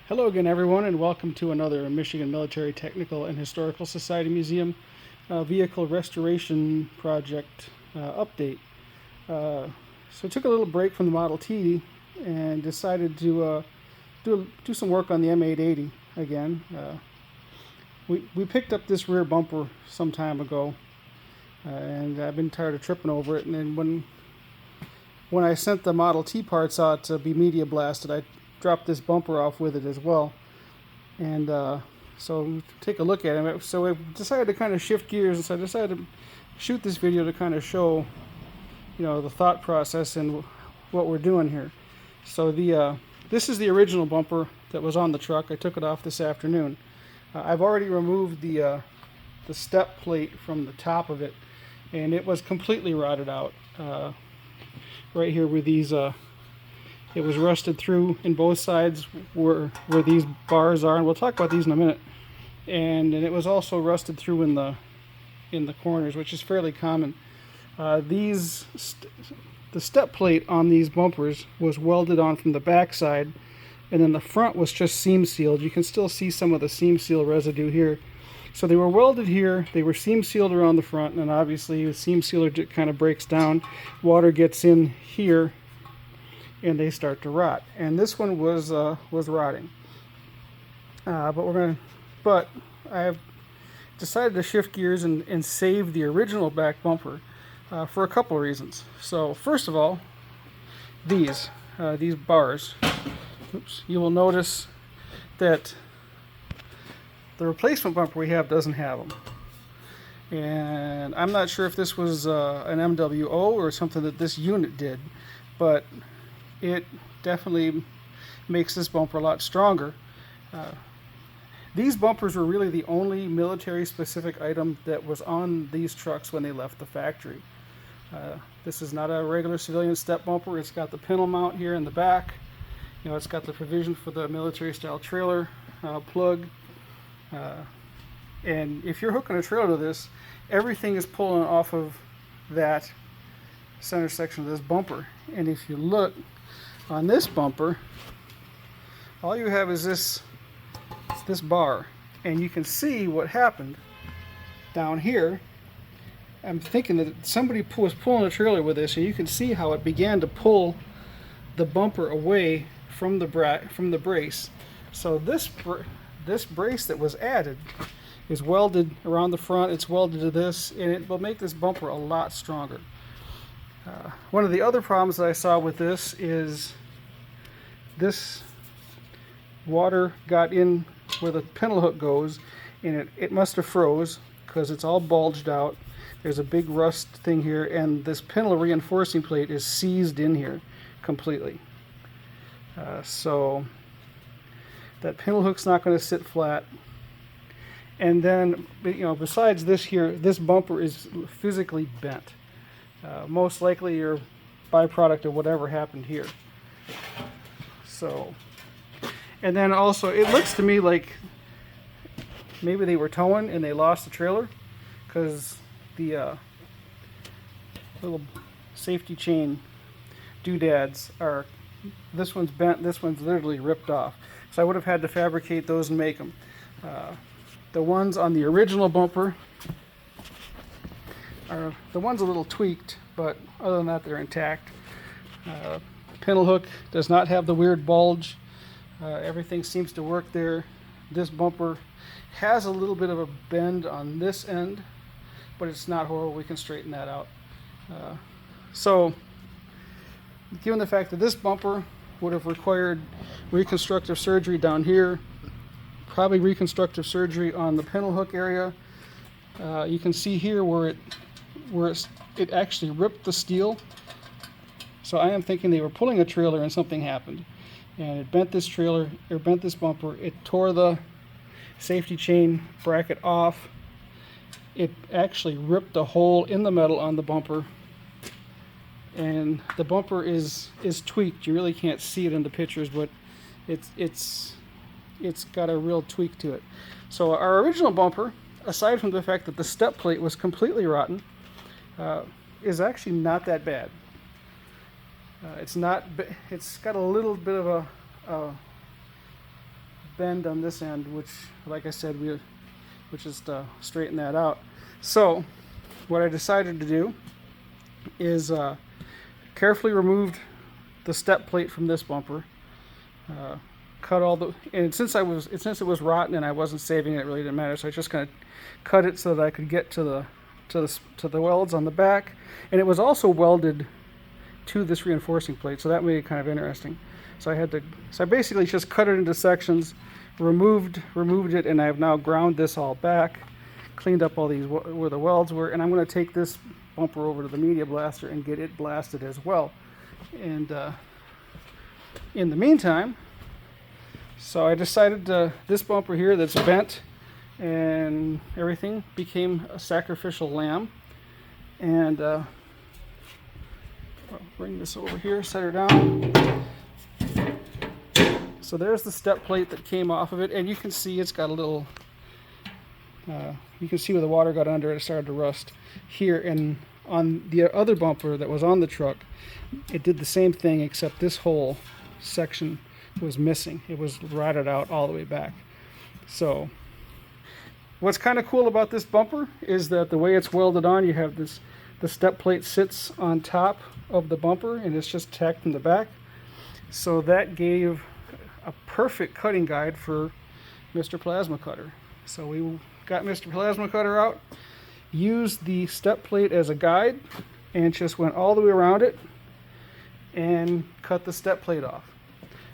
Hello again, everyone, and welcome to another Michigan Military Technical and Historical Society Museum vehicle restoration project update. So I took a little break from the Model T and decided to do some work on the M880 again. We picked up this rear bumper some time ago, and I've been tired of tripping over it. And then when I sent the Model T parts out to be media blasted, I dropped this bumper off with it as well. And so take a look at it. So I decided to kind of shift gears, and so I decided to shoot this video to kind of show, the thought process and what we're doing here. So this is the original bumper that was on the truck. I took it off this afternoon. I've already removed the step plate from the top of it, and it was completely rotted out. Right here where these it was rusted through in both sides where these bars are, and we'll talk about these in a minute. And it was also rusted through in the corners, which is fairly common. The step plate on these bumpers was welded on from the back side, and then the front was just seam sealed. You can still see some of the seam seal residue here. So they were welded here, they were seam sealed around the front, and obviously the seam sealer kind of breaks down, water gets in here, and they start to rot. And this one was rotting. But I have decided to shift gears and save the original back bumper for a couple of reasons. So first of all, these bars. Oops, you will notice that the replacement bumper we have doesn't have them. And I'm not sure if this was an MWO or something that this unit did, but it definitely makes this bumper a lot stronger. These bumpers were really the only military specific item that was on these trucks when they left the factory. This is not a regular civilian step bumper. It's got the pintle mount here in the back. It's got the provision for the military style trailer plug. And if you're hooking a trailer to this, everything is pulling off of that center section of this bumper. And if you look on this bumper, all you have is this bar, and you can see what happened down here. I'm thinking that somebody was pulling a trailer with this, and you can see how it began to pull the bumper away from the brace. So this brace that was added is welded around the front. It's welded to this, and it will make this bumper a lot stronger. One of the other problems that I saw with this is this water got in where the pintle hook goes, and it must have froze because it's all bulged out. There's a big rust thing here, and this pintle reinforcing plate is seized in here completely. So that pintle hook's not going to sit flat. And then, besides this here, this bumper is physically bent. Most likely your byproduct of whatever happened here. So, and then also it looks to me like maybe they were towing and they lost the trailer, because the little safety chain doodads are, this one's bent, this one's literally ripped off. So I would have had to fabricate those and make them. The ones on the original bumper are the ones a little tweaked, but other than that they're intact. Pintle hook does not have the weird bulge. Everything seems to work there. This bumper has a little bit of a bend on this end, but it's not horrible. We can straighten that out. So given the fact that this bumper would have required reconstructive surgery down here, probably reconstructive surgery on the pintle hook area, you can see here where it actually ripped the steel. So I am thinking they were pulling a trailer and something happened, and it bent this trailer, or bent this bumper. It tore the safety chain bracket off. It actually ripped a hole in the metal on the bumper, and the bumper is tweaked. You really can't see it in the pictures, but it's got a real tweak to it. So our original bumper, aside from the fact that the step plate was completely rotten, is actually not that bad. It's got a little bit of bend on this end, which, like I said, we just straighten that out. So what I decided to do is carefully removed the step plate from this bumper, cut all the, and since it was rotten and I wasn't saving it, it really didn't matter, so I just kind of cut it so that I could get to the welds on the back, and it was also welded to this reinforcing plate, so that made it kind of interesting. So I basically just cut it into sections, removed it, and I have now ground this all back, cleaned up all these where the welds were, and I'm going to take this bumper over to the media blaster and get it blasted as well. And in the meantime, so I decided this bumper here that's bent and everything became a sacrificial lamb, and I'll bring this over here, set her down. So there's the step plate that came off of it, and you can see it's got a little, you can see where the water got under it, it started to rust here. And on the other bumper that was on the truck, it did the same thing, except this whole section was missing. It was rotted out all the way back. So what's kind of cool about this bumper is that the way it's welded on, you have this, the step plate sits on top of the bumper and it's just tacked in the back. So that gave a perfect cutting guide for Mr. Plasma Cutter. So we got Mr. Plasma Cutter out, used the step plate as a guide, and just went all the way around it and cut the step plate off.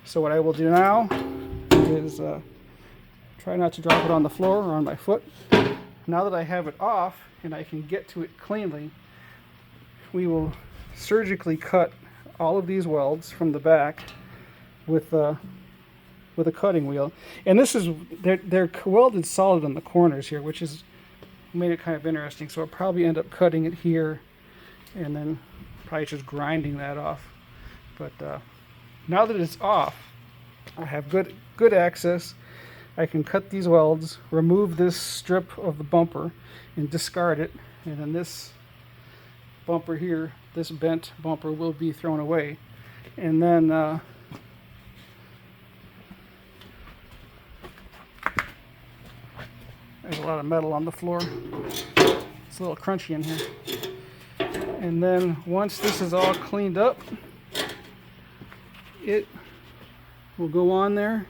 So what I will do now is try not to drop it on the floor or on my foot. Now that I have it off and I can get to it cleanly, we will surgically cut all of these welds from the back with a cutting wheel. And this is, they're welded solid on the corners here, which is made it kind of interesting. So I'll probably end up cutting it here and then probably just grinding that off. But now that it's off, I have good access. I can cut these welds, remove this strip of the bumper and discard it, and then this bumper here, this bent bumper, will be thrown away. And then there's a lot of metal on the floor. It's a little crunchy in here. And then once this is all cleaned up, it will go on there,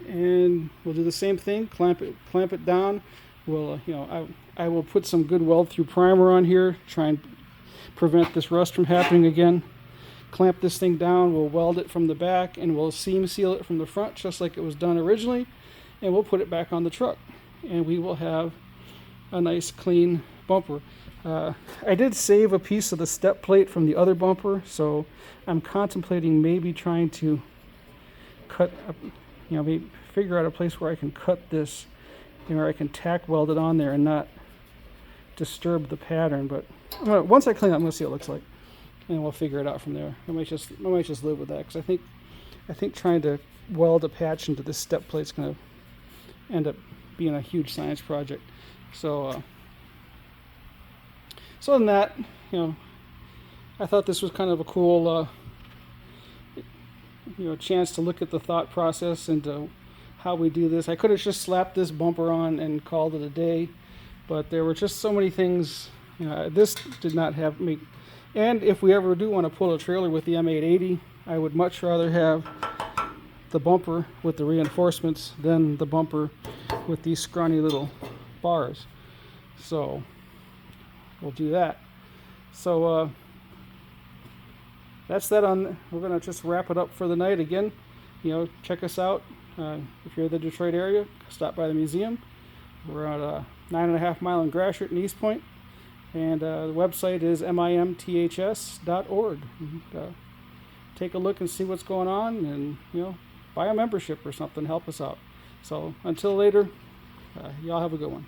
and we'll do the same thing. Clamp it down. We'll, I will put some good weld through primer on here, try and prevent this rust from happening again. Clamp this thing down. We'll weld it from the back, and we'll seam seal it from the front, just like it was done originally, and we'll put it back on the truck, and we will have a nice clean bumper. I did save a piece of the step plate from the other bumper, so I'm contemplating maybe trying to cut up, maybe figure out a place where I can cut this, where I can tack weld it on there and not disturb the pattern. But once I clean it, I'm going to see what it looks like, and we'll figure it out from there. I might just live with that, because I think trying to weld a patch into this step plate is going to end up being a huge science project. So other than that, I thought this was kind of a cool chance to look at the thought process and how we do this. I could have just slapped this bumper on and called it a day, but there were just so many things. This did not have me. And if we ever do want to pull a trailer with the M880, I would much rather have the bumper with the reinforcements than the bumper with these scrawny little bars. So we'll do that. So that's that. We're going to just wrap it up for the night. Again, check us out. If you're in the Detroit area, stop by the museum. We're at 9.5 mile in Gratiot and East Point, and the website is mimths.org. Take a look and see what's going on, and buy a membership or something. Help us out. So until later, y'all have a good one.